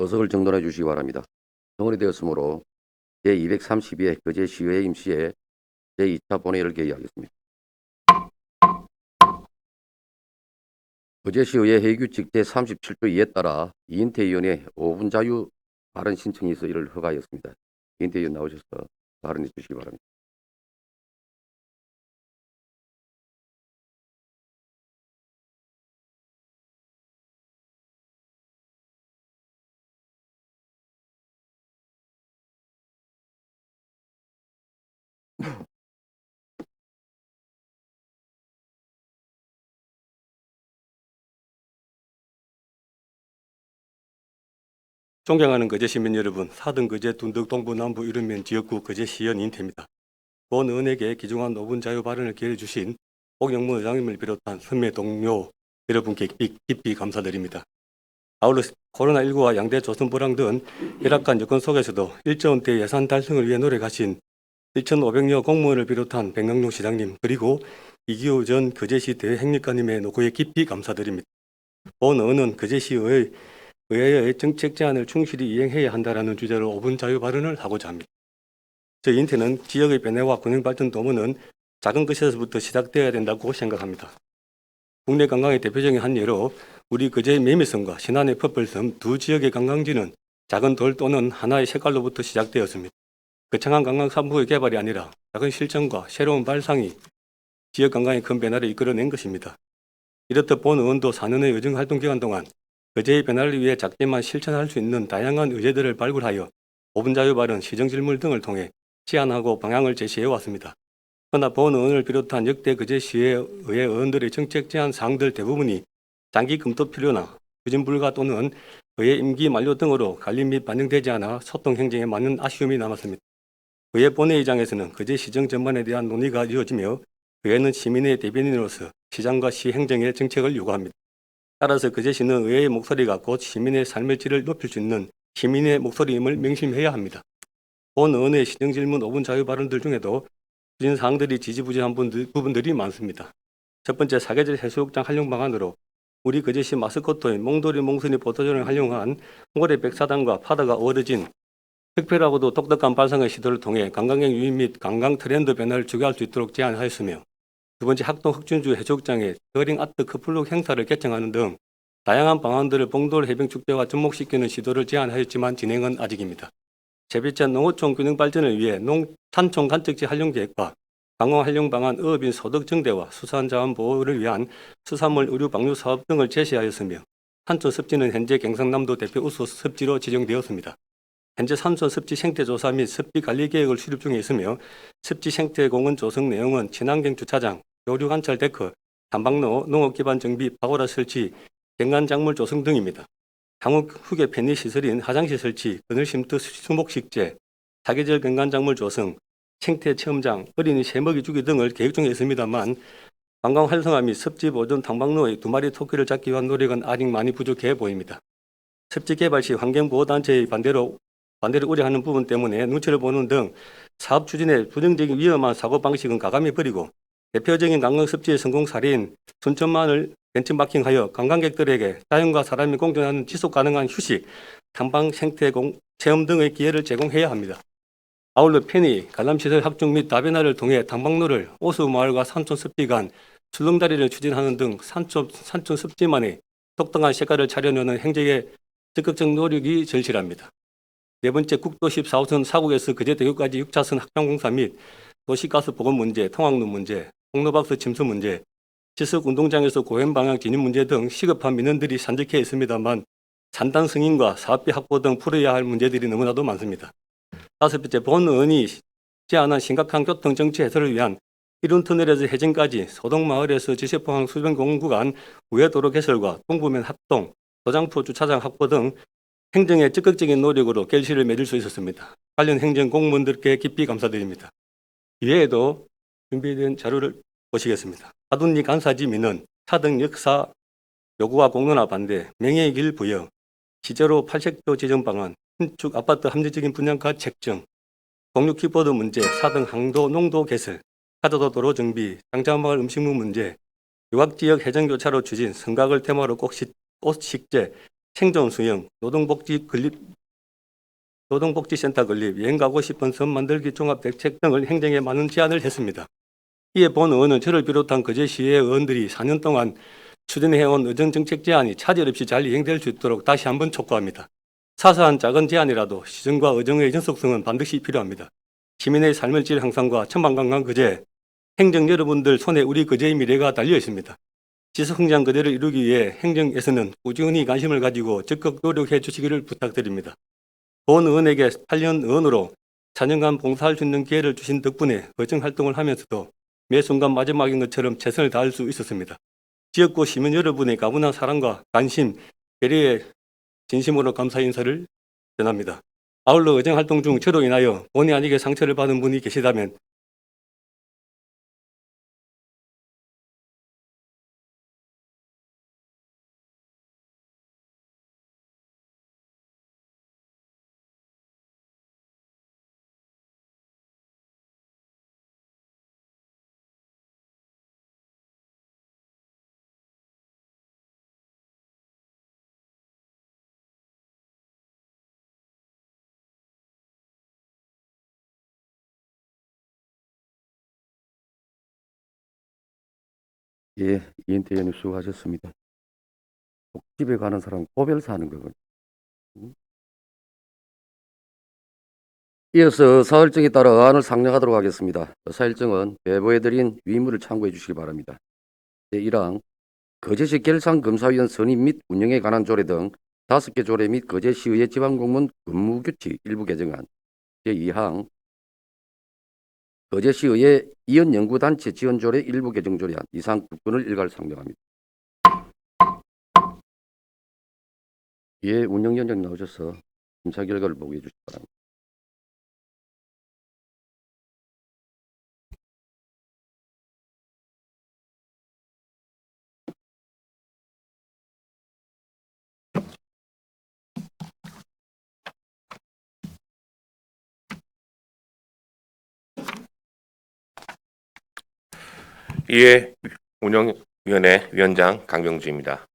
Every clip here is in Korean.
도석을 정돈해 주시기 바랍니다. 정원이 되었으므로 제232회 거제시의회 임시회 제2차 본회의를 개의하겠습니다. 거제시의회 회의규칙 제37조 2에 따라 이인태 의원의 5분 자유 발언 신청이 있어 이를 허가하였습니다. 이인태 의원 나오셔서 발언해 주시기 바랍니다. 존경하는 거제 시민 여러분, 4등 거제 둔덕 동부 남부 이른면 지역구 거제시의원 인태입니다. 본 의원에게 기중한 5분 자유 발언을 기회해 주신 옥영무 의장님을 비롯한 선배 동료 여러분께 깊이 감사드립니다. 아울러 코로나19와 양대 조선불황 등 열악한 여건 속에서도 일정대 예산 달성을 위해 노력하신 1,500여 공무원을 비롯한 백강용 시장님 그리고 이기호 전 거제시 대행력관님의 노고에 깊이 감사드립니다. 본 의원은 거제시의 의회의 정책 제안을 충실히 이행해야 한다는 주제로 5분 자유 발언을 하고자 합니다. 저희 인태는 지역의 변화와 균형발전 도모는 작은 것에서부터 시작되어야 된다고 생각합니다. 국내 관광의 대표적인 한 예로 우리 거제의 매미섬과 신안의 퍼플섬 두 지역의 관광지는 작은 돌 또는 하나의 색깔로부터 시작되었습니다. 거창한 관광 산부의 개발이 아니라 작은 실천과 새로운 발상이 지역 관광의 큰 변화를 이끌어낸 것입니다. 이렇듯 본 의원도 4년의 의정활동 기간 동안 거제의 변화를 위해 작지만 실천할 수 있는 다양한 의제들을 발굴하여 5분 자유 발언, 시정질문 등을 통해 제안하고 방향을 제시해 왔습니다. 그러나 본 의원을 비롯한 역대 거제시의회 의원들의 정책 제안 사항들 대부분이 장기 검토 필요나 추진 불가 또는 의회 임기 만료 등으로 관리 및 반영되지 않아 소통 행정에 많은 아쉬움이 남았습니다. 의회 본회의장에서는 거제 시정 전반에 대한 논의가 이어지며 의회는 시민의 대변인으로서 시장과 시 행정의 정책을 요구합니다. 따라서 거제시는 의회의 목소리가 곧 시민의 삶의 질을 높일 수 있는 시민의 목소리임을 명심해야 합니다. 본 의원의 시정질문 5분 자유 발언들 중에도 추진 사항들이 지지부진한 부분들이 많습니다. 첫 번째, 사계절 해수욕장 활용 방안으로 우리 거제시 마스코트인 몽돌이 몽순이 포토존을 활용한 모래 백사단과 파도가 어우러진 특별하고도 독특한 발상의 시도를 통해 관광객 유입 및 관광 트렌드 변화를 주도할 수 있도록 제안하였으며, 두 번째, 학동 흑준주 해수욕장에 더링 아트 커플룩 행사를 개최하는 등 다양한 방안들을 봉돌 해병축제와 접목시키는 시도를 제안하였지만 진행은 아직입니다. 세 번째, 농어촌 균형 발전을 위해 산촌 간척지 활용 계획과 관광 활용 방안, 어업인 소득 증대와 수산자원 보호를 위한 수산물 의류 방류 사업 등을 제시하였으며, 산촌 습지는 현재 경상남도 대표 우수 습지로 지정되었습니다. 현재 산촌 습지 생태조사 및 습지 관리 계획을 수립 중에 있으며, 습지 생태공원 조성 내용은 친환경 주차장, 교류 관찰 데크, 탐방로, 농업 기반 정비, 파고라 설치, 경관작물 조성 등입니다. 향후 휴게 편의 시설인 화장실 설치, 그늘 쉼터 수목식재, 사계절 경관작물 조성, 생태 체험장, 어린이 새먹이 주기 등을 계획 중에 있습니다만, 관광 활성화 및 습지 보존 탐방로의 2마리 토끼를 잡기 위한 노력은 아직 많이 부족해 보입니다. 습지 개발 시 환경보호단체의 반대를 우려하는 부분 때문에 눈치를 보는 등 사업 추진에 부정적인 위험한 사고방식은 가감히 버리고, 대표적인 관광 습지의 성공 사례인 순천만을 벤치마킹하여 관광객들에게 자연과 사람이 공존하는 지속가능한 휴식, 탐방, 생태 체험 등의 기회를 제공해야 합니다. 아울러 편의, 관람시설 확충 및 다변화를 통해 탐방로를 오수마을과 산촌 습지 간 출렁다리를 추진하는 등 산촌 습지만의 독특한 색깔을 차려내는 행정의 적극적 노력이 절실합니다. 네 번째, 국도 14호선 사국에서 거제대교까지 6차선 확장공사 및 도시가스 보건 문제, 통학로 문제, 통로박스 침수 문제, 지석 운동장에서 고행 방향 진입 문제 등 시급한 민원들이 산적해 있습니다만, 산단 승인과 사업비 확보 등 풀어야 할 문제들이 너무나도 많습니다. 다섯 번째, 본 의원이 제안한 심각한 교통 정체 해소를 위한 이륜터널에서 해진까지 소동마을에서 지세포항 수변공원 구간 우회도로 개설과 동부면 합동, 도장포 주차장 확보 등 행정의 적극적인 노력으로 결실을 맺을 수 있었습니다. 관련 행정 공무원들께 깊이 감사드립니다. 이외에도 준비된 자료를 보시겠습니다. 하둔리 간사지 민원, 차등 역사 요구와 공론화 반대, 명예의 길 부여, 시제로 8색조 지정 방안, 신축 아파트 합리적인 분양가 책정, 공유 키보드 문제, 4등 항도 농도 개설, 가도도 도로 정비, 장자마을 음식물 문제, 유학지역 해전교차로 추진, 성곽을 테마로 꽃식재, 생존 수영, 노동복지센터 건립, 여행 가고 싶은 섬 만들기 종합대책 등을 행정에 많은 제안을 했습니다. 이에 본 의원은 저를 비롯한 거제시의 의원들이 4년 동안 추진해온 의정정책 제안이 차질 없이 잘 이행될 수 있도록 다시 한번 촉구합니다. 사소한 작은 제안이라도 시정과 의정의 전속성은 반드시 필요합니다. 시민의 삶의 질 향상과 천만관광 거제, 행정 여러분들 손에 우리 거제의 미래가 달려 있습니다. 지속성장 거제를 이루기 위해 행정에서는 꾸준히 관심을 가지고 적극 노력해 주시기를 부탁드립니다. 본 의원에게 8년 의원으로 4년간 봉사할 수 있는 기회를 주신 덕분에 의정 활동을 하면서도 매 순간 마지막인 것처럼 최선을 다할 수 있었습니다. 지역구 시민 여러분의 가분한 사랑과 관심, 배려에 진심으로 감사 인사를 전합니다. 아울러 의정 활동 중 저로 인하여 본의 아니게 상처를 받은 분이 계시다면 예, 이인태 의원님 수고하셨습니다. 집에 가는 사람 고별사 하는 거거든요. 이어서 사흘증에 따라 어안을 상정하도록 하겠습니다. 사일증은 배부해드린 위문을 참고해 주시기 바랍니다. 제1항 거제시 결산검사위원 선임 및 운영에 관한 조례 등 5개 조례 및 거제시의회 지방공무원 근무규칙 일부 개정안. 제2항 거제시의회 이원연구단체 지원조례 일부 개정 조례안. 이상 두 건을 일괄 상정합니다. 예, 운영위원장 나오셔서 심사 결과를 보고해 주시기 바랍니다. 이회 운영위원회 위원장 강병주입니다.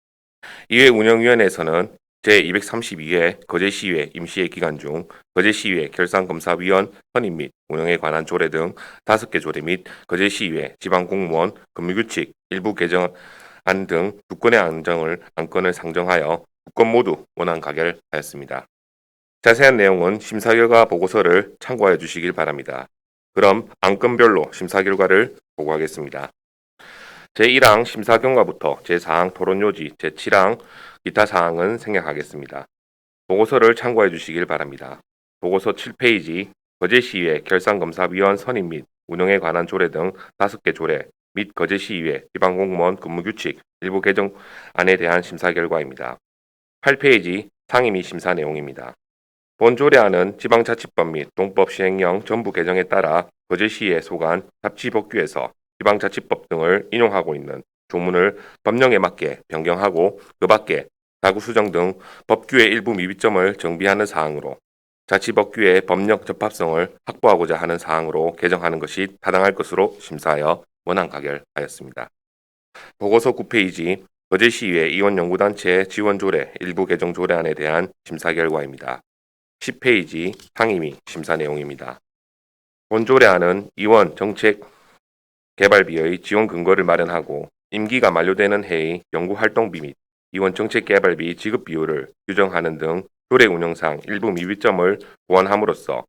이회 운영위원회에서는 제232회 거제시의회 임시회 기간 중 거제시의회 결산검사위원 선임 및 운영에 관한 조례 등 5개 조례 및 거제시의회 지방공무원 근무규칙 일부 개정안 등 2건의 안건을 상정하여 2건 모두 원안 가결하였습니다. 자세한 내용은 심사 결과 보고서를 참고하여 주시길 바랍니다. 그럼 안건별로 심사 결과를 보고하겠습니다. 제1항 심사 경과부터 제4항 토론 요지, 제7항 기타 사항은 생략하겠습니다. 보고서를 참고해 주시길 바랍니다. 보고서 7페이지 거제시의회 결산검사위원 선임 및 운영에 관한 조례 등 5개 조례 및 거제시의회 지방공무원 근무규칙 일부 개정안에 대한 심사 결과입니다. 8페이지 상임 및 심사 내용입니다. 본 조례안은 지방자치법 및 동법 시행령 전부 개정에 따라 거제시에 속한 자치법규에서 지방자치법 등을 인용하고 있는 조문을 법령에 맞게 변경하고 그 밖에 자구 수정 등 법규의 일부 미비점을 정비하는 사항으로 자치법규의 법령 적합성을 확보하고자 하는 사항으로 개정하는 것이 타당할 것으로 심사하여 원안 가결하였습니다. 보고서 9페이지 거제시의회 이원연구단체 지원조례 일부 개정 조례안에 대한 심사 결과입니다. 10페이지 상임 및 심사 내용입니다. 본 조례안은 이원 정책 개발비의 지원 근거를 마련하고 임기가 만료되는 해의 연구활동비 및 이원 정책 개발비 지급 비율을 규정하는 등 조례 운영상 일부 미비점을 보완함으로써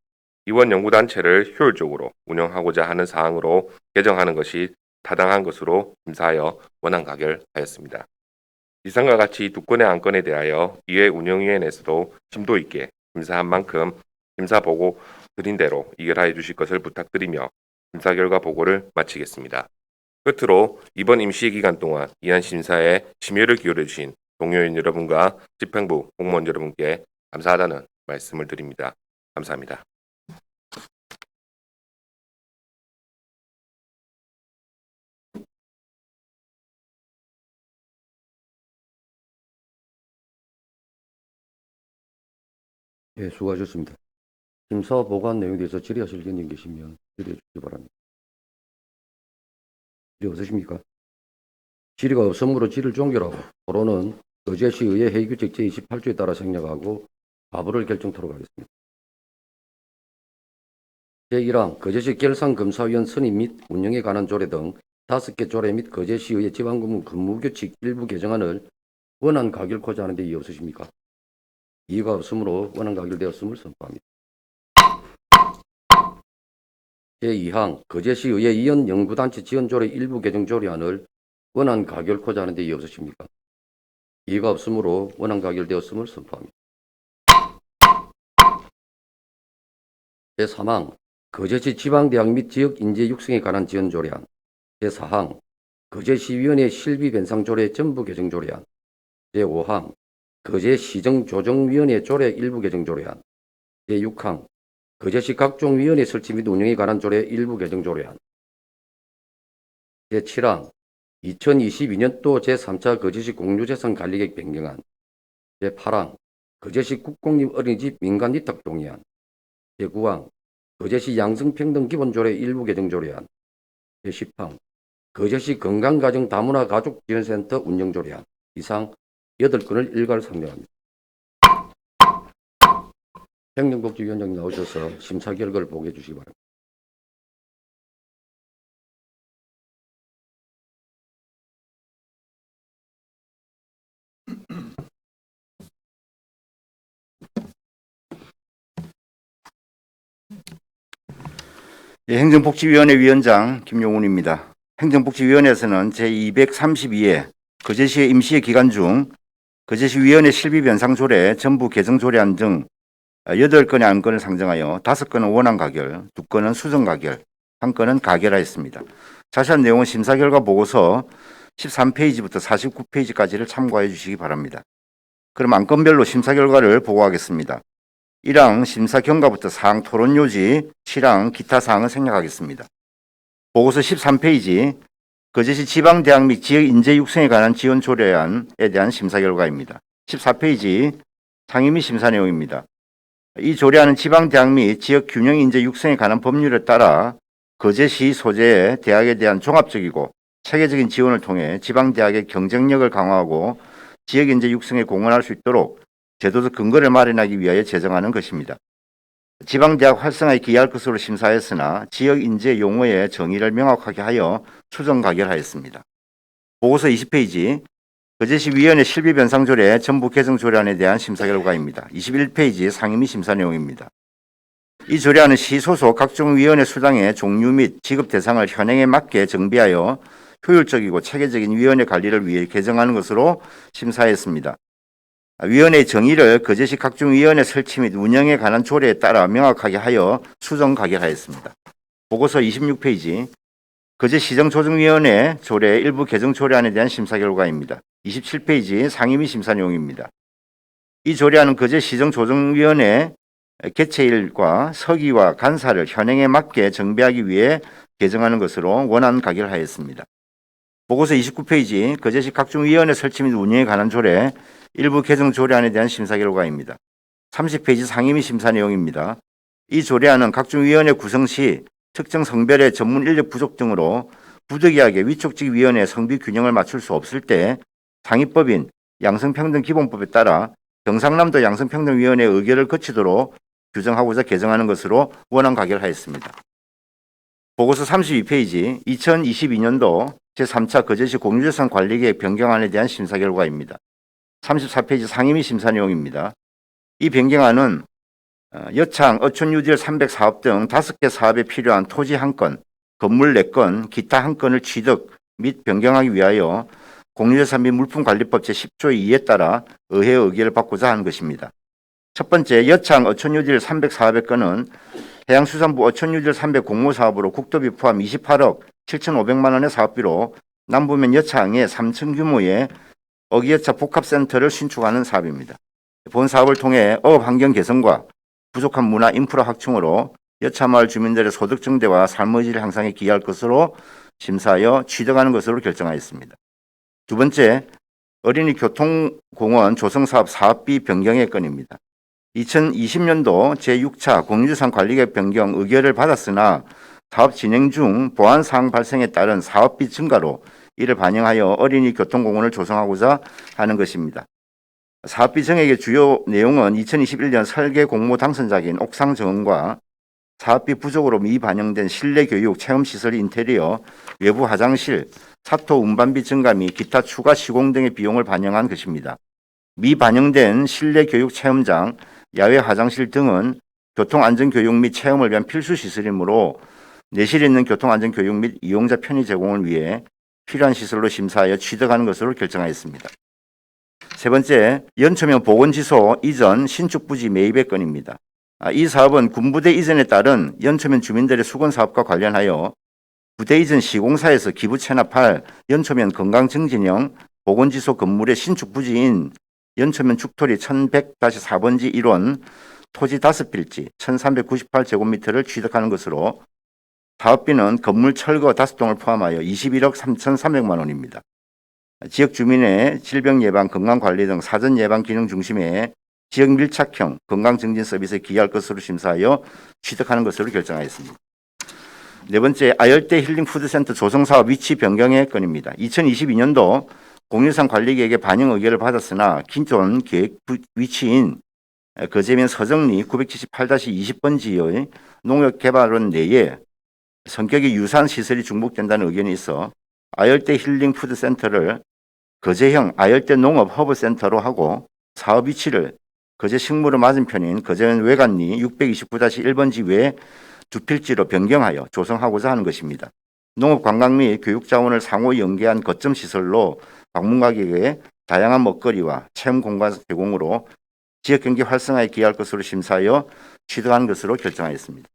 이원 연구단체를 효율적으로 운영하고자 하는 사항으로 개정하는 것이 타당한 것으로 심사하여 원안 가결하였습니다. 이상과 같이 2건의 안건에 대하여 이회 운영위원회에서도 심도 있게 심사한 만큼 심사 보고 드린 대로 이결하여 주실 것을 부탁드리며 심사 결과 보고를 마치겠습니다. 끝으로 이번 임시 기간 동안 이안 심사에 심혈을 기울여 주신 동료인 여러분과 집행부 공무원 여러분께 감사하다는 말씀을 드립니다. 감사합니다. 예, 수고하셨습니다. 심사 보고한 내용에 대해서 질의하실 의원님 계시면 질의해 주시기 바랍니다. 질의 없으십니까? 질의가 없으므로 질의를 종결하고 토론은 거제시의회 회의규칙 제28조에 따라 생략하고 가부를 결정토록 하겠습니다. 제1항 거제시 결산검사위원 선임 및 운영에 관한 조례 등 5개 조례 및 거제시의회 지방근무 근무규칙 일부 개정안을 원안 가결코자 하는 데 이의 없으십니까? 이의가 없으므로 원안 가결되었음을 선포합니다. 제2항 거제시의회 이원 연구단체 지원조례 일부 개정 조례안을 원안 가결코자 하는 데 이의 없으십니까? 이의가 없으므로 원안 가결되었음을 선포합니다. 제3항 거제시 지방대학 및 지역 인재 육성에 관한 지원 조례안. 제4항 거제시위원회 실비 변상 조례 전부 개정 조례안. 제5항 거제시정조정위원회 조례 일부 개정 조례안. 제6항 거제시 각종 위원회 설치 및 운영에 관한 조례 일부 개정 조례안. 제7항 2022년도 제3차 거제시 공유재산 관리계획 변경안. 제8항 거제시 국공립 어린이집 민간 위탁 동의안. 제9항 거제시 양성평등 기본조례 일부 개정 조례안. 제10항 거제시 건강가정 다문화 가족지원센터 운영 조례안. 이상 8건을 일괄 상정합니다. 행정복지위원장님 나오셔서 심사 결과를 보고해 주시기 바랍니다. 예, 행정복지위원회 위원장 김용훈입니다. 행정복지위원회에서는 제232회 거제시의 임시회 기간 중 거제시위원회 실비변상조례 전부 개정조례안 등 8건의 안건을 상정하여 5건은 원안 가결, 2건은 수정 가결, 1건은 가결하였습니다. 자세한 내용은 심사 결과 보고서 13페이지부터 49페이지까지를 참고해 주시기 바랍니다. 그럼 안건별로 심사 결과를 보고하겠습니다. 1항 심사 경과부터 사항 토론 요지, 7항 기타 사항을 생략하겠습니다. 보고서 13페이지 거제시 지방대학 및 지역 인재 육성에 관한 지원 조례안에 대한 심사 결과입니다. 14페이지 상임 및 심사 내용입니다. 이 조례안은 지방대학 및 지역 균형 인재 육성에 관한 법률에 따라 거제시 소재의 대학에 대한 종합적이고 체계적인 지원을 통해 지방대학의 경쟁력을 강화하고 지역 인재 육성에 공헌할 수 있도록 제도적 근거를 마련하기 위하여 제정하는 것입니다. 지방대학 활성화에 기여할 것으로 심사했으나 지역 인재 용어의 정의를 명확하게 하여 수정 가결하였습니다. 보고서 20페이지 거제시위원회 실비변상조례 전부 개정 조례안에 대한 심사 결과입니다. 21페이지 상임 및 심사 내용입니다. 이 조례안은 시 소속 각종 위원회 수당의 종류 및 지급 대상을 현행에 맞게 정비하여 효율적이고 체계적인 위원회 관리를 위해 개정하는 것으로 심사했습니다. 위원회의 정의를 거제시 각종 위원회 설치 및 운영에 관한 조례에 따라 명확하게 하여 수정 가결하였습니다. 보고서 26페이지 거제시정조정위원회 조례 일부 개정 조례안에 대한 심사 결과입니다. 27페이지 상임 및 심사 내용입니다. 이 조례안은 거제시정조정위원회 개최일과 서기와 간사를 현행에 맞게 정비하기 위해 개정하는 것으로 원안 가결하였습니다. 보고서 29페이지 거제시 각종 위원회 설치 및 운영에 관한 조례 일부 개정 조례안에 대한 심사 결과입니다. 30페이지 상임 및 심사 내용입니다. 이 조례안은 각종 위원회 구성 시 특정 성별의 전문 인력 부족 등으로 부득이하게 위촉직 위원회 성비 균형을 맞출 수 없을 때 상위법인 양성평등기본법에 따라 경상남도 양성평등위원회의 의결을 거치도록 규정하고자 개정하는 것으로 원안 가결하였습니다. 보고서 32페이지 2022년도 제3차 거제시 공유재산 관리계획 변경안에 대한 심사 결과입니다. 34페이지 상임 및 심사 내용입니다. 이 변경안은 여창, 어촌뉴딜 300사업 등 5개 사업에 필요한 토지 1건, 건물 4건, 기타 1건을 취득 및 변경하기 위하여 공유재산 및 물품관리법 제10조 2에 따라 의회의 의결을 받고자 하는 것입니다. 첫 번째, 여창, 어촌뉴딜 300사업의 건은 해양수산부 어촌뉴딜 300 공모사업으로 국도비 포함 28억 7,500만 원의 사업비로 남부면 여창에 3층 규모의 어기여차 복합센터를 신축하는 사업입니다. 본 사업을 통해 어업 환경 개선과 부족한 문화 인프라 확충으로 여차마을 주민들의 소득 증대와 삶의 질 향상에 기여할 것으로 심사하여 취득하는 것으로 결정하였습니다. 두 번째, 어린이 교통공원 조성사업 사업비 변경의 건입니다. 2020년도 제6차 공유재산 관리계획 변경 의결을 받았으나 사업 진행 중 보안사항 발생에 따른 사업비 증가로 이를 반영하여 어린이 교통공원을 조성하고자 하는 것입니다. 사업비 정액의 주요 내용은 2021년 설계 공모 당선자인 옥상 정원과 사업비 부족으로 미반영된 실내 교육 체험시설 인테리어, 외부 화장실, 사토 운반비 증가 및 기타 추가 시공 등의 비용을 반영한 것입니다. 미반영된 실내 교육 체험장, 야외 화장실 등은 교통안전교육 및 체험을 위한 필수 시설이므로 내실 있는 교통안전교육 및 이용자 편의 제공을 위해 필요한 시설로 심사하여 취득하는 것으로 결정하였습니다. 세 번째, 연초면 보건지소 이전 신축 부지 매입의 건입니다. 이 사업은 군부대 이전에 따른 연초면 주민들의 수건 사업과 관련하여 부대 이전 시공사에서 기부 체납할 연초면 건강증진형 보건지소 건물의 신축 부지인 연초면 죽토리 1100-4번지 1원 토지 5필지 1398제곱미터를 취득하는 것으로 사업비는 건물 철거 5동을 포함하여 21억 3,300만 원입니다. 지역 주민의 질병 예방, 건강 관리 등 사전 예방 기능 중심의 지역 밀착형 건강 증진 서비스에 기여할 것으로 심사하여 취득하는 것으로 결정하였습니다. 네 번째, 아열대 힐링 푸드센터 조성 사업 위치 변경의 건입니다. 2022년도 공유상 관리계획의 반영 의결을 받았으나 기존 계획 위치인 거제면 서정리 978-20번지의 농업개발원 내에 성격이 유사한 시설이 중복된다는 의견이 있어 아열대 힐링 푸드센터를 거제형 아열대 농업 허브센터로 하고 사업 위치를 거제 식물원 맞은편인 거제면 외관리 629-1번지 외 두 필지로 변경하여 조성하고자 하는 것입니다. 농업 관광 및 교육 자원을 상호 연계한 거점 시설로 방문객에게 다양한 먹거리와 체험 공간 제공으로 지역 경제 활성화에 기여할 것으로 심사하여 취득하는 것으로 결정하였습니다.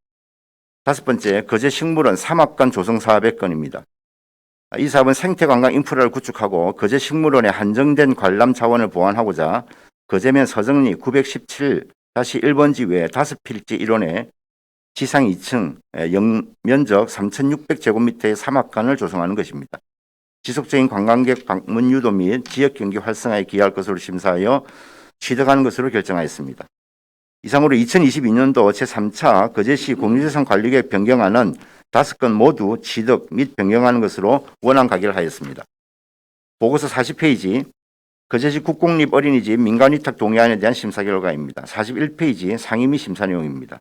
다섯 번째, 거제 식물원 사막관 조성 사업의 건입니다. 이 사업은 생태관광 인프라를 구축하고 거제 식물원의 한정된 관람 자원을 보완하고자 거제면 서정리 917-1번지 외 5필지 1원에 지상 2층 면적 3,600제곱미터의 사막관을 조성하는 것입니다. 지속적인 관광객 방문 유도 및 지역 경제 활성화에 기여할 것으로 심사하여 취득하는 것으로 결정하였습니다. 이상으로 2022년도 제3차 거제시 공유재산 관리계획 변경안은 5건 모두 취득 및 변경하는 것으로 원안 가결하였습니다. 보고서 40페이지 거제시 국공립 어린이집 민간위탁 동의안에 대한 심사 결과입니다. 41페이지 상임 및 심사 내용입니다.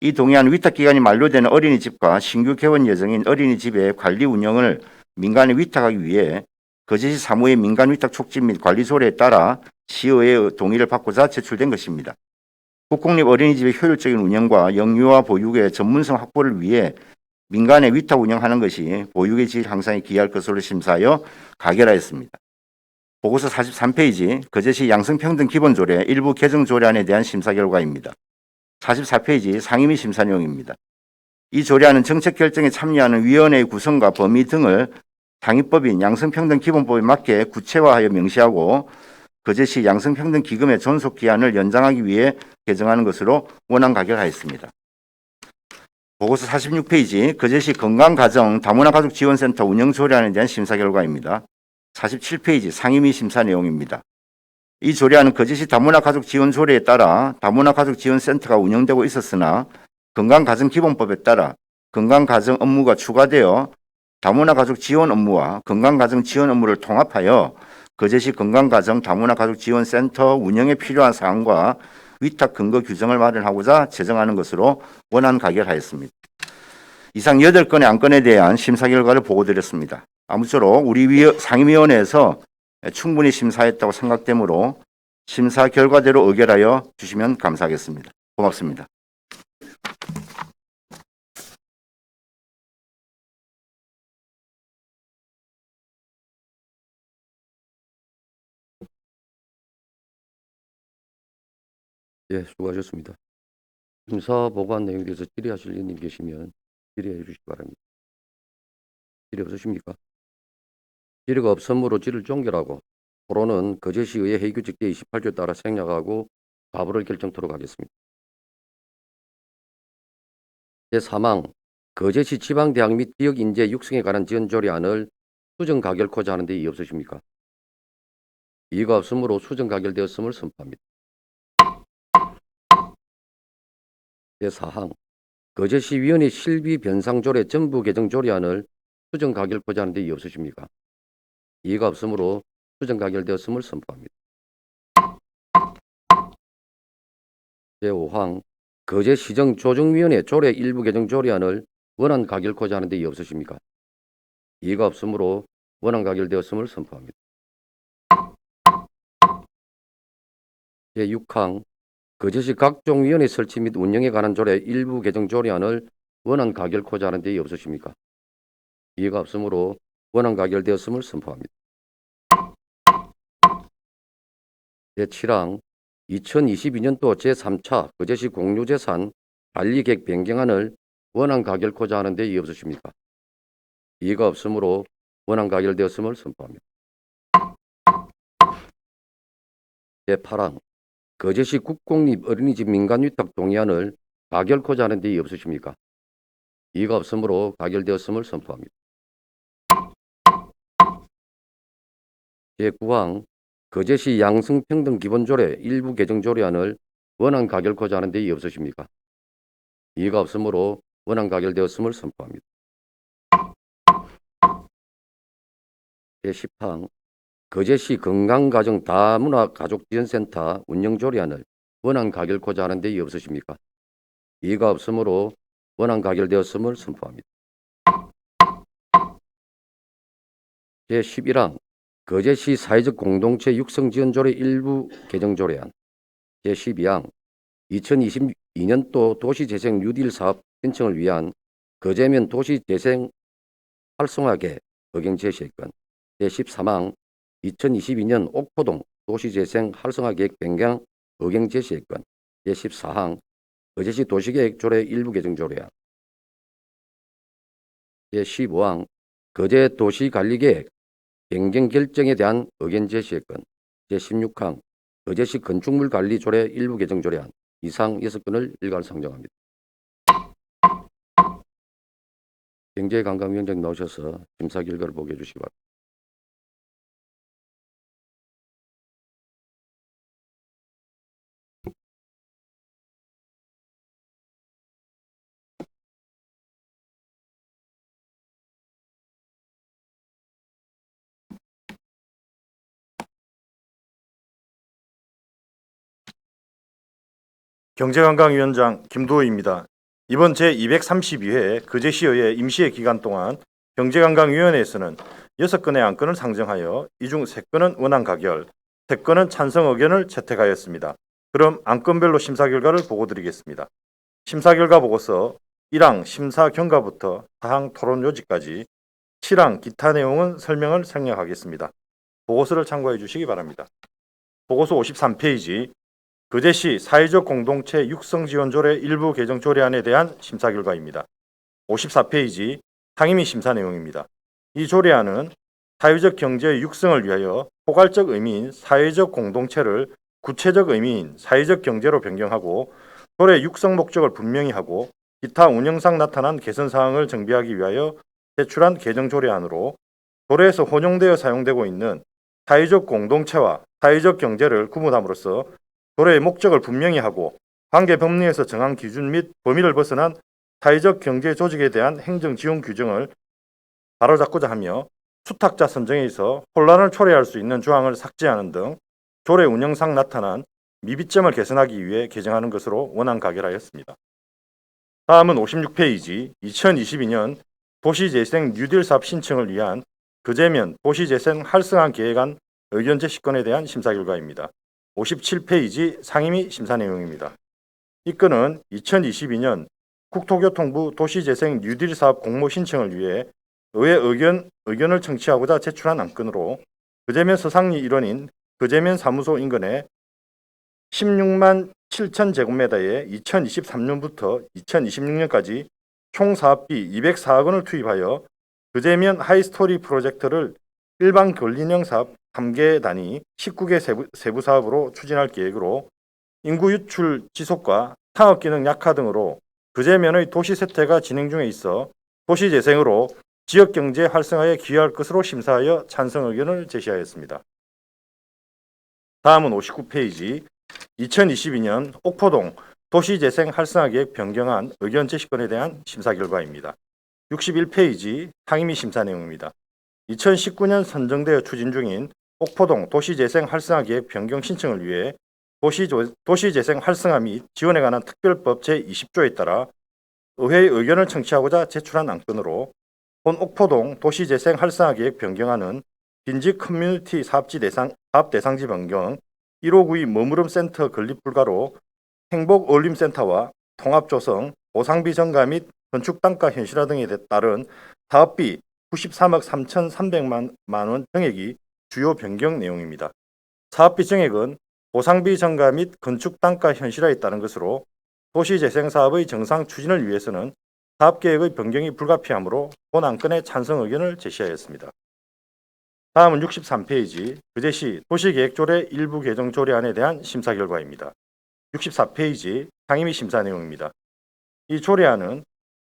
이 동의안 위탁기간이 만료되는 어린이집과 신규 개원 예정인 어린이집의 관리 운영을 민간에 위탁하기 위해 거제시 사무의 민간위탁 촉진 및 관리 조례에 따라 시의회의 동의를 받고자 제출된 것입니다. 국공립 어린이집의 효율적인 운영과 영유아 보육의 전문성 확보를 위해 민간에 위탁 운영하는 것이 보육의 질 향상에 기여할 것으로 심사하여 가결하였습니다. 보고서 43페이지 거제시 양성평등 기본조례 일부 개정 조례안에 대한 심사 결과입니다. 44페이지 상임 및 심사 내용입니다. 이 조례안은 정책 결정에 참여하는 위원회의 구성과 범위 등을 상위법인 양성평등기본법에 맞게 구체화하여 명시하고 거제시 양성평등기금의 존속기한을 연장하기 위해 개정하는 것으로 원안 가결하였습니다. 보고서 46페이지 거제시 건강가정 다문화가족지원센터 운영조례안에 대한 심사 결과입니다. 47페이지 상임 및 심사 내용입니다. 이 조례안은 거제시 다문화가족지원조례에 따라 다문화가족지원센터가 운영되고 있었으나 건강가정기본법에 따라 건강가정 업무가 추가되어 다문화가족 지원 업무와 건강가정 지원 업무를 통합하여 거제시 건강가정 다문화가족지원센터 운영에 필요한 사항과 위탁 근거 규정을 마련하고자 제정하는 것으로 원안 가결하였습니다. 이상 8건의 안건에 대한 심사 결과를 보고드렸습니다. 아무쪼록 우리 상임위원회에서 충분히 심사했다고 생각되므로 심사 결과대로 의결하여 주시면 감사하겠습니다. 고맙습니다. 예, 수고하셨습니다. 심사 보고한 내용에 대해서 질의하실 의원님 계시면 질의해 주시기 바랍니다. 질의 없으십니까? 질의가 없으므로 질의를 종결하고 토론은 거제시의회 회의규칙 제28조에 따라 생략하고 가부를 결정토록 하겠습니다. 제3항 거제시 지방대학 및 지역인재 육성에 관한 지원조례안을 수정 가결코자 하는 데 이의 없으십니까? 이의가 없으므로 수정 가결되었음을 선포합니다. 제4항 거제시위원회 실비 변상조례 전부 개정 조례안을 수정 가결코자 하는 데 이의 없으십니까? 이의가 없으므로 수정 가결되었음을 선포합니다. 제5항 거제시정조정위원회 조례 일부 개정 조례안을 원안 가결코자 하는 데 이의 없으십니까? 이의가 없으므로 원안 가결되었음을 선포합니다. 제6항 거제시 각종 위원회 설치 및 운영에 관한 조례 일부 개정 조례안을 원안 가결코자 하는 데 이의 없으십니까? 이의가 없으므로 원안 가결되었음을 선포합니다. 제7항 2022년도 제3차 거제시 공유재산 관리계획 변경안을 원안 가결코자 하는 데 이의 없으십니까? 이의가 없으므로 원안 가결되었음을 선포합니다. 제8항 거제시 국공립 어린이집 민간위탁 동의안을 가결코자 하는 데 이의 없으십니까? 이의가 없으므로 가결되었음을 선포합니다. 제9항 거제시 양성평등기본조례 일부 개정조례안을 원안 가결코자 하는 데 이의 없으십니까? 이의가 없으므로 원안 가결되었음을 선포합니다. 제10항 거제시 건강가정 다문화가족지원센터 운영조례안을 원안 가결코자 하는 데 이의 없으십니까? 이의가 없으므로 원안 가결되었음을 선포합니다. 제11항 거제시 사회적 공동체 육성지원조례 일부 개정조례안 제12항 2022년도 도시재생 뉴딜 사업 신청을 위한 거제면 도시재생 활성화계 의견 제시의 건 제13항 2022년 옥포동 도시재생 활성화계획 변경 의견 제시의 건 제14항 거제시 도시계획 조례 일부 개정 조례안 제15항 거제 도시관리계획 변경 결정에 대한 의견 제시의 건 제16항 거제시 건축물 관리 조례 일부 개정 조례안 이상 6건을 일괄 상정합니다. 경제관광위원장 나오셔서 심사 결과를 보게 해주시기 바랍니다. 경제관광위원장 김도우입니다. 이번 제232회 거제시의회 임시회 기간 동안 경제관광위원회에서는 6건의 안건을 상정하여 이 중 3건은 원안 가결, 3건은 찬성 의견을 채택하였습니다. 그럼 안건별로 심사 결과를 보고드리겠습니다. 심사 결과 보고서 1항 심사 경과부터 4항 토론 요지까지 7항 기타 내용은 설명을 생략하겠습니다. 보고서를 참고해 주시기 바랍니다. 보고서 53페이지 거제시 사회적 공동체 육성지원조례 일부 개정 조례안에 대한 심사 결과입니다. 54페이지 상임위 심사 내용입니다. 이 조례안은 사회적 경제의 육성을 위하여 포괄적 의미인 사회적 공동체를 구체적 의미인 사회적 경제로 변경하고 조례 육성 목적을 분명히 하고 기타 운영상 나타난 개선 사항을 정비하기 위하여 제출한 개정 조례안으로 조례에서 혼용되어 사용되고 있는 사회적 공동체와 사회적 경제를 구분함으로써 조례의 목적을 분명히 하고 관계 법리에서 정한 기준 및 범위를 벗어난 사회적 경제 조직에 대한 행정 지원 규정을 바로잡고자 하며 수탁자 선정에 있어 혼란을 초래할 수 있는 조항을 삭제하는 등 조례 운영상 나타난 미비점을 개선하기 위해 개정하는 것으로 원안 가결하였습니다. 다음은 56페이지 2022년 도시재생 뉴딜 사업 신청을 위한 거제면 도시재생 활성화 계획안 의견 제시건에 대한 심사 결과입니다. 57페이지 상임위 심사 내용입니다. 이 건은 2022년 국토교통부 도시재생 뉴딜 사업 공모 신청을 위해 의회 의견을 청취하고자 제출한 안건으로 거제면 서상리 일원인 거제면 사무소 인근에 16만 7천 제곱미터에 2023년부터 2026년까지 총 사업비 204억 원을 투입하여 거제면 하이스토리 프로젝트를 일반 근린형 사업 3개 단위 19개 세부 사업으로 추진할 계획으로 인구 유출 지속과 상업 기능 약화 등으로 거제면의 도시 쇠퇴가 진행 중에 있어 도시 재생으로 지역 경제 활성화에 기여할 것으로 심사하여 찬성 의견을 제시하였습니다. 다음은 59페이지 2022년 옥포동 도시재생 활성화계획 변경안 의견 제시건에 대한 심사 결과입니다. 61페이지 상임위 심사 내용입니다. 2019년 선정되어 추진 중인 옥포동 도시재생 활성화계획 변경 신청을 위해 도시재생 활성화 및 지원에 관한 특별법 제20조에 따라 의회의 의견을 청취하고자 제출한 안건으로 본 옥포동 도시재생 활성화 계획 변경안은 빈집 커뮤니티 사업 대상지 변경, 1592 머무름 센터 건립 불가로 행복 어울림센터와 통합 조성, 보상비 증가 및 건축 단가 현실화 등에 따른 사업비 93억 3,300만 원 증액이 주요 변경 내용입니다. 사업비 증액은 보상비 증가 및 건축 단가 현실화에 따른 것으로 도시재생 사업의 정상 추진을 위해서는 사업계획의 변경이 불가피하므로 본 안건에 찬성 의견을 제시하였습니다. 다음은 63페이지 그제시 도시계획조례 일부 개정 조례안에 대한 심사 결과입니다. 64페이지 상임위 심사 내용입니다. 이 조례안은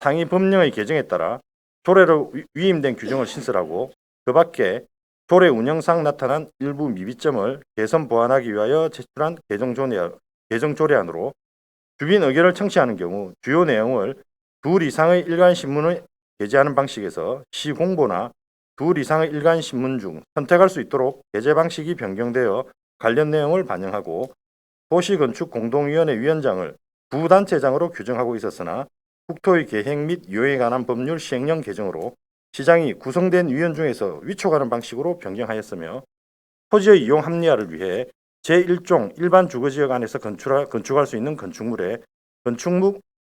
상위 법령의 개정에 따라 조례로 위임된 규정을 신설하고 그 밖에 조례 운영상 나타난 일부 미비점을 개선 보완하기 위하여 제출한 개정 조례안으로 주민 의견을 청취하는 경우 주요 내용을 둘 이상의 일간 신문을 게재하는 방식에서 시공보나 둘 이상의 일간 신문 중 선택할 수 있도록 게재 방식이 변경되어 관련 내용을 반영하고 도시건축공동위원회 위원장을 부단체장으로 규정하고 있었으나 국토의 계획 및 유효에 관한 법률 시행령 개정으로 시장이 구성된 위원 중에서 위촉하는 방식으로 변경하였으며 토지의 이용 합리화를 위해 제1종 일반 주거지역 안에서 건축할 수 있는 건축물에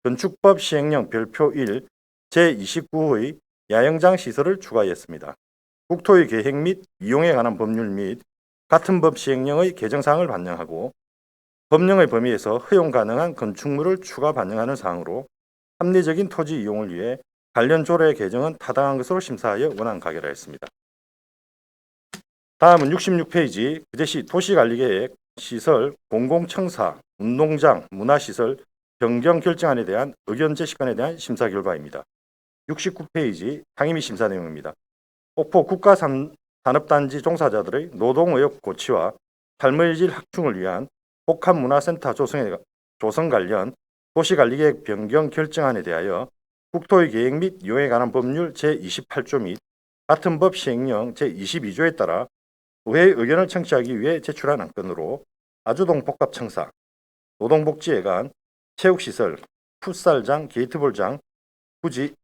건축법 시행령 별표 1 제29호의 야영장 시설을 추가하였습니다. 국토의 계획 및 이용에 관한 법률 및 같은 법 시행령의 개정사항을 반영하고 법령의 범위에서 허용 가능한 건축물을 추가 반영하는 사항으로 합리적인 토지 이용을 위해 관련 조례 개정은 타당한 것으로 심사하여 원안 가결하였습니다. 다음은 66페이지 그제시 도시관리계획, 시설, 공공청사, 운동장, 문화시설 변경 결정안에 대한 의견 제시건에 대한 심사 결과입니다. 69페이지 상임위 심사 내용입니다. 옥포 국가산업단지 종사자들의 노동의욕 고취와 삶의 질 확충을 위한 복합문화센터 조성 관련 도시관리계획 변경 결정안에 대하여 국토의 계획 및 이용에 관한 법률 제28조 및 같은 법 시행령 제22조에 따라 의회의 의견을 청취하기 위해 제출한 안건으로 아주동 복합청사, 노동복지회관, 체육시설, 풋살장, 게이트볼장 부지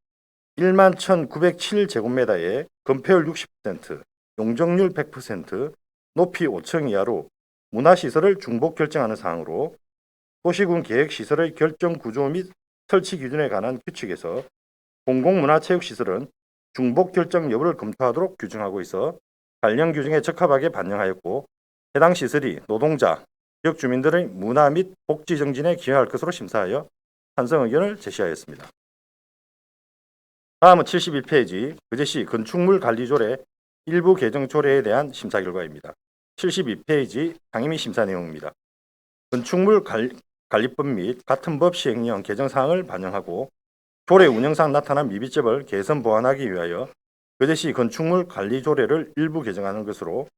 11,907제곱미터에 건폐율 60%, 용적률 100%, 높이 5층 이하로 문화시설을 중복 결정하는 사항으로 도시군 계획시설의 결정 구조 및 설치 기준에 관한 규칙에서 공공문화체육시설은 중복 결정 여부를 검토하도록 규정하고 있어 관련 규정에 적합하게 반영하였고 해당 시설이 노동자, 지역 주민들의 문화 및 복지 정진에 기여할 것으로 심사하여 찬성 의견을 제시하였습니다. 다음은 71페이지 그제시 건축물 관리조례 일부 개정 조례에 대한 심사 결과입니다. 72페이지 상임위 심사 내용입니다. 건축물 관리법 및 같은 법 시행령 개정 사항을 반영하고 조례 운영상 나타난 미비점을 개선 보완하기 위하여 그제시 건축물 관리 조례를 일부 개정하는 것으로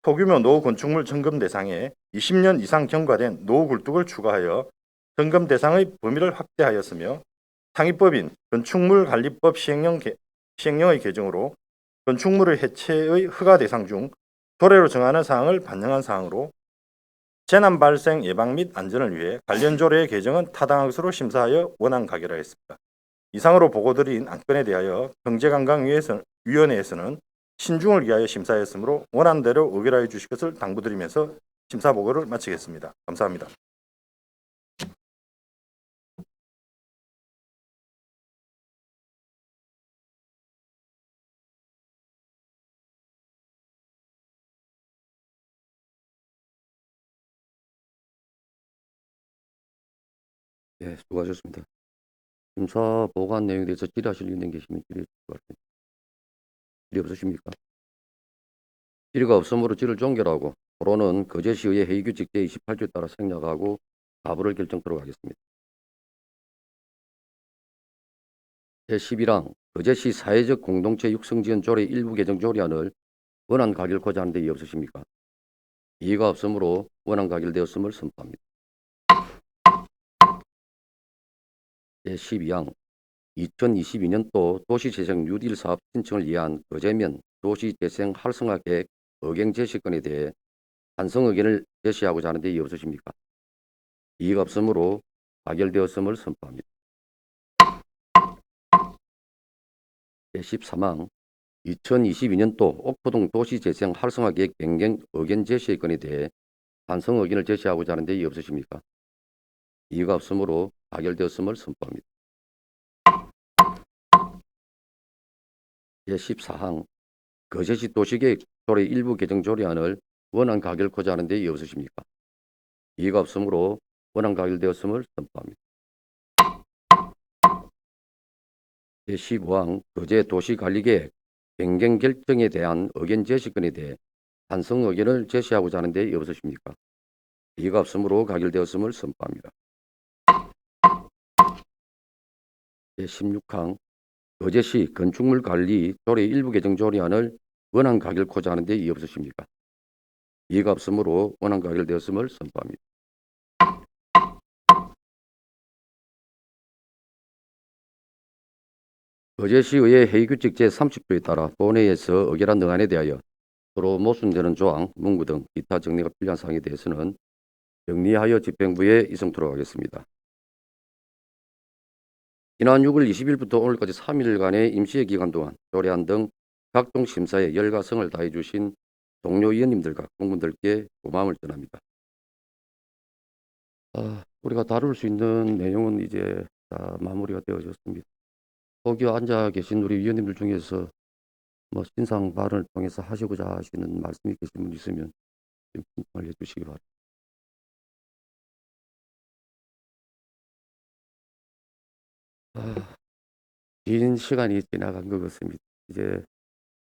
소규모 노후 건축물 점검 대상에 20년 이상 경과된 노후 굴뚝을 추가하여 점검 대상의 범위를 확대하였으며 상위법인 건축물관리법 시행령의 개정으로 건축물의 해체의 허가 대상 중 조례로 정하는 사항을 반영한 사항으로 재난 발생 예방 및 안전을 위해 관련 조례의 개정은 타당한 것으로 심사하여 원안 가결하였습니다. 이상으로 보고드린 안건에 대하여 경제관광위원회에서는 신중을 기하여 심사하였으므로 원안대로 의결하여 주실 것을 당부드리면서 심사 보고를 마치겠습니다. 감사합니다. 예, 수고하셨습니다. 심사 보고한 내용에 대해서 질의하실 의견 계시면 질의해 주시기 바랍니다. 질의 없으십니까? 질의가 없으므로 질의를 종결하고 토론은 거제시의회 회의규칙 제28조에 따라 생략하고 가부를 결정토록 하겠습니다. 제11항 거제시 사회적 공동체 육성지원 조례 일부 개정 조례안을 원안 가결코자 하는 데 이의 없으십니까? 이의가 없으므로 원안 가결되었음을 선포합니다. 제12항 2022년도 도시재생 뉴딜 사업 신청을 위한 거제면 도시재생 활성화 계획 의견 제시건에 대해 찬성 의견을 제시하고자 하는데 이의 없으십니까? 이의가 없으므로 가결되었음을 선포합니다. 제13항 2022년도 옥포동 도시재생 활성화계획 변경 의견 제시의 건에 대해 찬성 의견을 제시하고자 하는데 이의 없으십니까? 이의가 없으므로 가결되었음을 선포합니다. 제14항 거제시 도시계획 조례 일부 개정 조례안을 원안 가결코자 하는데 이의 없으십니까? 이의가 없으므로 원안 가결되었음을 선포합니다. 제15항 거제 도시관리계획 변경 결정에 대한 의견 제시건에 대해 찬성 의견을 제시하고자 하는데 이의 없으십니까? 이의가 없으므로 가결되었음을 선포합니다. 제16항 거제시 건축물 관리 조례 일부 개정 조례안을 원안 가결코자 하는데 이의 없으십니까? 이의가 없으므로 원안 가결되었음을 선포합니다. 거제시의회 회의규칙 제30조에 따라 본회의에서 의결한 등안에 대하여 서로 모순되는 조항, 문구 등 기타 정리가 필요한 사항에 대해서는 정리하여 집행부에 이송토록 하겠습니다. 지난 6월 20일부터 오늘까지 3일간의 임시회 기간 동안 조례안 등 각종 심사에 열과 성을 다해 주신 동료 위원님들과 공무원들께 고마움을 전합니다. 우리가 다룰 수 있는 내용은 이제 다 마무리가 되어졌습니다. 거기 앉아 계신 우리 위원님들 중에서 뭐 신상 발언을 통해서 하시고자 하시는 말씀이 계신 분 있으면 좀 신청을 해주시기 바랍니다. 긴 시간이 지나간 것 같습니다. 이제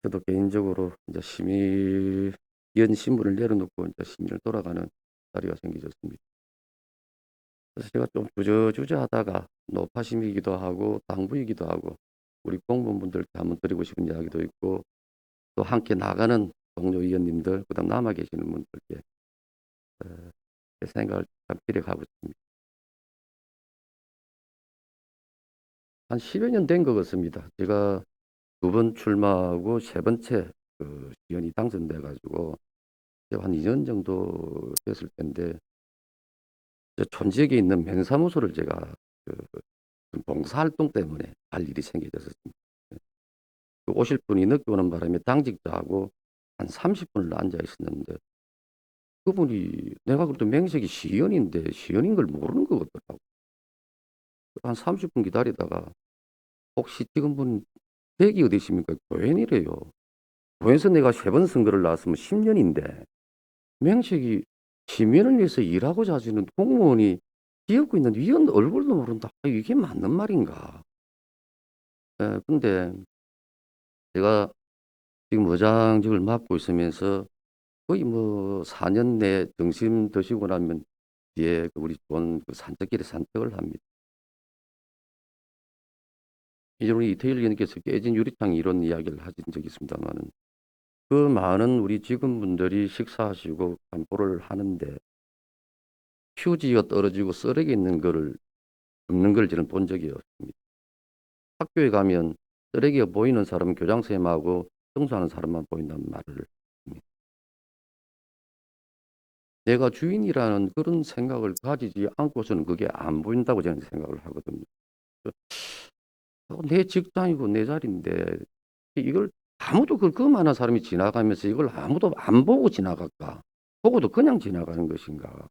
저도 개인적으로 이제 심의위원 신분을 내려놓고 이제 심의를 돌아가는 자리가 생기졌습니다. 그래서 제가 좀 주저주저하다가 노파심이기도 하고 당부이기도 하고 우리 공무원분들께 한번 드리고 싶은 이야기도 있고 또 함께 나가는 동료 위원님들 그다음 남아 계시는 분들께 제 생각을 잠필해 가고 있습니다. 한 10여 년 된 것 같습니다. 제가 2번 출마하고 3번째 그 시연이 당선돼 가지고 한 2년 정도 됐을 텐데 촌지역에 있는 면사무소를 제가 그 봉사활동 때문에 할 일이 생겨졌습니다. 오실 분이 늦게 오는 바람에 당직자하고 한 30분을 앉아 있었는데 그분이 내가 그래도 명색이 시연인데 시연인 걸 모르는 것 같더라고. 한 30분 기다리다가 혹시 지금 분 댁이 어디십니까? 교회이래요. 교회에서 내가 3번 선거를 나왔으면 10년인데 명색이 시민을 위해서 일하고자 하시는 공무원이 지역구 있는 위원 얼굴도 모른다. 이게 맞는 말인가? 근데 제가 지금 의장직을 맡고 있으면서 거의 뭐 4년 내 정심 드시고 나면 뒤에 우리 좋은 그 산책길에 산책을 합니다. 이제 우리 이태일 의원님께서 깨진 유리창 이런 이야기를 하신 적이 있습니다만은 그 많은 우리 직원분들이 식사하시고 간보를 하는데 휴지가 떨어지고 쓰레기 있는 거를 줍는 걸 저는 본 적이 없습니다. 학교에 가면 쓰레기가 보이는 사람은 교장선생님하고 청소하는 사람만 보인다는 말을 합니다. 내가 주인이라는 그런 생각을 가지지 않고서는 그게 안 보인다고 저는 생각을 하거든요. 내 직장이고 내 자리인데 이걸 아무도 그 많은 사람이 지나가면서 이걸 아무도 안 보고 지나갈까? 보고도 그냥 지나가는 것인가?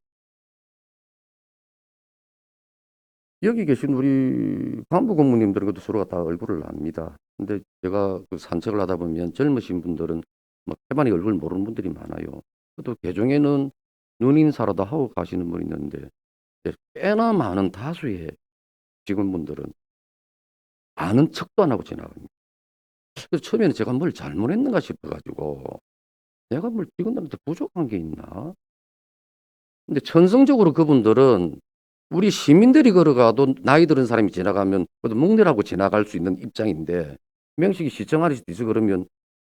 여기 계신 우리 간부 공무님들은 것도 서로가 다 얼굴을 압니다. 근데 제가 그 산책을 하다 보면 젊으신 분들은 막 해반이 얼굴 모르는 분들이 많아요. 또 개중에는 눈인사라도 하고 가시는 분이 있는데 꽤나 많은 다수의 직원분들은 아는 척도 안 하고 지나갑니다. 그래서 처음에는 제가 뭘 잘못했는가 싶어가지고 내가 뭘 직원들한테 부족한 게 있나? 근데 천성적으로 그분들은 우리 시민들이 걸어가도 나이 들은 사람이 지나가면 그래도 묵내라고 지나갈 수 있는 입장인데 명식이 시청 아저씨도 있어 그러면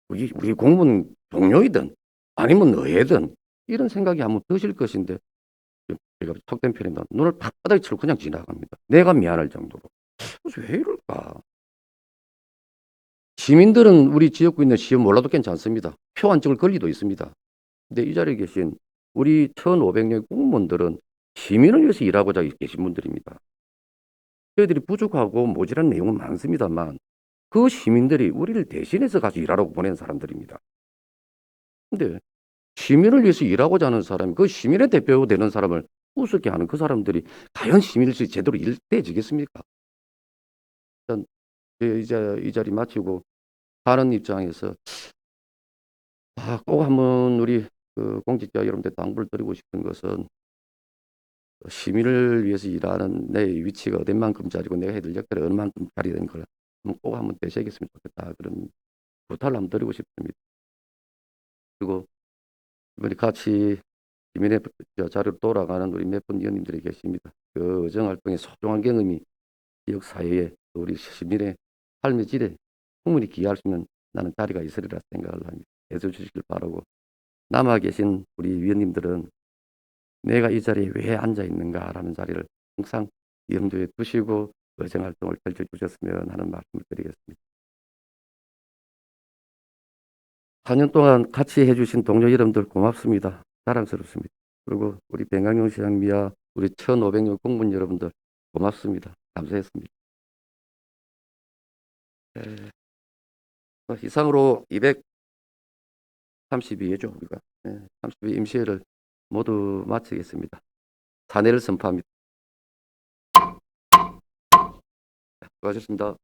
우리 공무원 동료이든 아니면 너희든 이런 생각이 한번 드실 것인데 제가 속된 표현입니다. 눈을 팍바닥에 치고 그냥 지나갑니다. 내가 미안할 정도로. 그래서 왜 이럴까? 시민들은 우리 지역구 있는 시험 몰라도 괜찮습니다. 표 안 찍을 권리도 있습니다. 근데 이 자리에 계신 우리 1,500명 공무원들은 시민을 위해서 일하고자 계신 분들입니다. 저희들이 부족하고 모자란 내용은 많습니다만 그 시민들이 우리를 대신해서 가서 일하라고 보낸 사람들입니다. 근데 시민을 위해서 일하고자 하는 사람이 그 시민의 대표 되는 사람을 우습게 하는 그 사람들이 과연 시민을 제대로 일대지겠습니까? 일단 이제 이 자리 마치고 가는 입장에서 꼭 한번 우리 그 공직자 여러분들 당부를 드리고 싶은 것은 시민을 위해서 일하는 내 위치가 어딘만큼짜리고 내가 해야 될 역할이 얼마만큼짜리 된 걸 꼭 한번 되새겼으면 좋겠다. 그런 부탁을 한번 드리고 싶습니다. 그리고 이번에 같이 시민의 자료로 돌아가는 우리 몇 분 위원님들이 계십니다. 그 의정활동의 소중한 경험이 지역 사회에 우리 시민의 삶의 질에 충분히 기여할 수 있는 나는 자리가 있으리라 생각을 합니다. 해줘 주시길 바라고 남아 계신 우리 위원님들은 내가 이 자리에 왜 앉아 있는가라는 자리를 항상 염두에 두시고 의정활동을 펼쳐주셨으면 하는 말씀을 드리겠습니다. 4년 동안 같이 해주신 동료 여러분들 고맙습니다. 자랑스럽습니다. 그리고 우리 백강용 시장미와 우리 1,500명 공무원 여러분들 고맙습니다. 감사했습니다. 이상으로 232회죠. 우리가 32 임시회를 모두 마치겠습니다. 사내를 선포합니다. 수고하셨습니다.